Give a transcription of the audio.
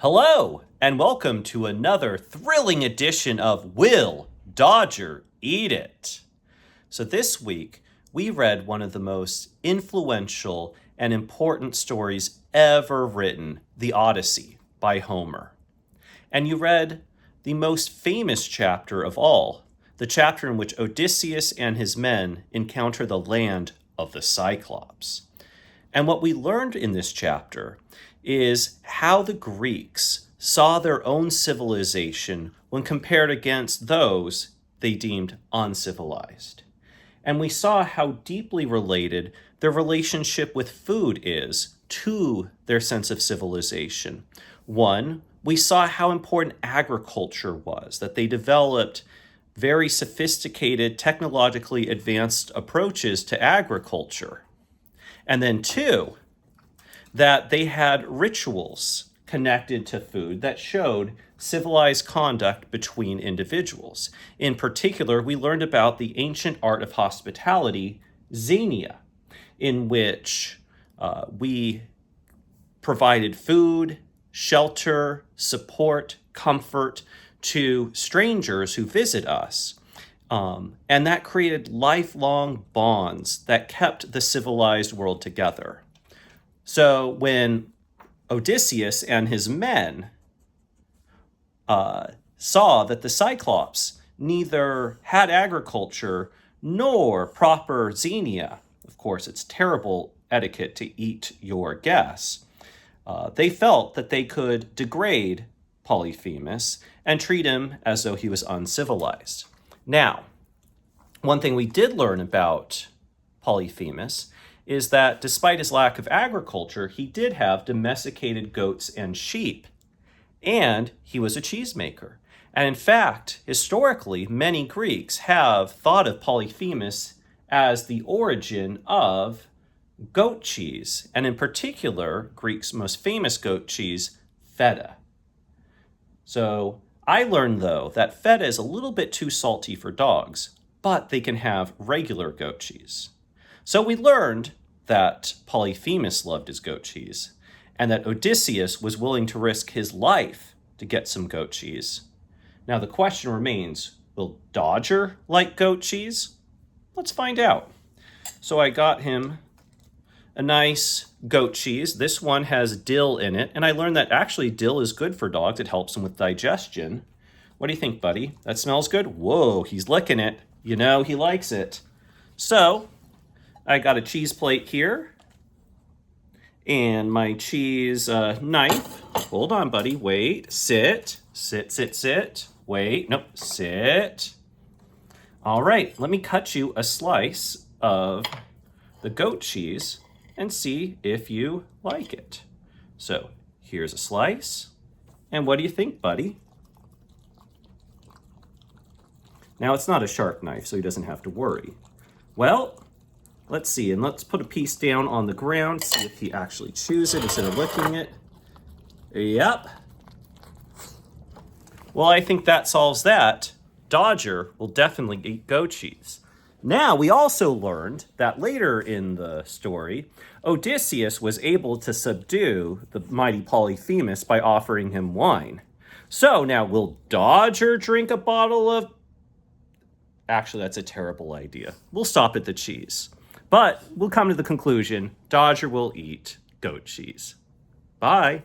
Hello, and welcome to another thrilling edition of Will Dodger Eat It? So this week, we read one of the most influential and important stories ever written, The Odyssey by Homer. And you read the most famous chapter of all, the chapter in which Odysseus and his men encounter the land of the Cyclops. And what we learned in this chapter is how the Greeks saw their own civilization when compared against those they deemed uncivilized. And we saw how deeply related their relationship with food is to their sense of civilization. One, we saw how important agriculture was, that they developed very sophisticated, technologically advanced approaches to agriculture. And then two, that they had rituals connected to food that showed civilized conduct between individuals. In particular, we learned about the ancient art of hospitality, xenia, in which we provided food, shelter, support, comfort to strangers who visit us. And that created lifelong bonds that kept the civilized world together. So when Odysseus and his men saw that the Cyclops neither had agriculture nor proper xenia, of course, it's terrible etiquette to eat your guests, they felt that they could degrade Polyphemus and treat him as though he was uncivilized. Now, one thing we did learn about Polyphemus is that despite his lack of agriculture, he did have domesticated goats and sheep, and he was a cheesemaker. And in fact, historically, many Greeks have thought of Polyphemus as the origin of goat cheese, and in particular, Greeks' most famous goat cheese, feta. So I learned, though, that feta is a little bit too salty for dogs, but they can have regular goat cheese. So we learned that Polyphemus loved his goat cheese, and that Odysseus was willing to risk his life to get some goat cheese. Now the question remains, will Dodger like goat cheese? Let's find out. So I got him a nice goat cheese. This one has dill in it, and I learned that actually dill is good for dogs. It helps them with digestion. What do you think, buddy? That smells good? Whoa, he's licking it. You know, he likes it. So I got a cheese plate here and my cheese knife. Hold on, buddy. Wait. Sit. Wait. Nope. Sit. All right. Let me cut you a slice of the goat cheese and see if you like it. So here's a slice. And what do you think, buddy? Now, it's not a sharp knife, so he doesn't have to worry. Well, let's see, and let's put a piece down on the ground, see if he actually chews it instead of licking it. Yep. Well, I think that solves that. Dodger will definitely eat goat cheese. Now, we also learned that later in the story, Odysseus was able to subdue the mighty Polyphemus by offering him wine. So now, will Dodger drink a bottle of... Actually, that's a terrible idea. We'll stop at the cheese. But we'll come to the conclusion, Dodger will eat goat cheese. Bye.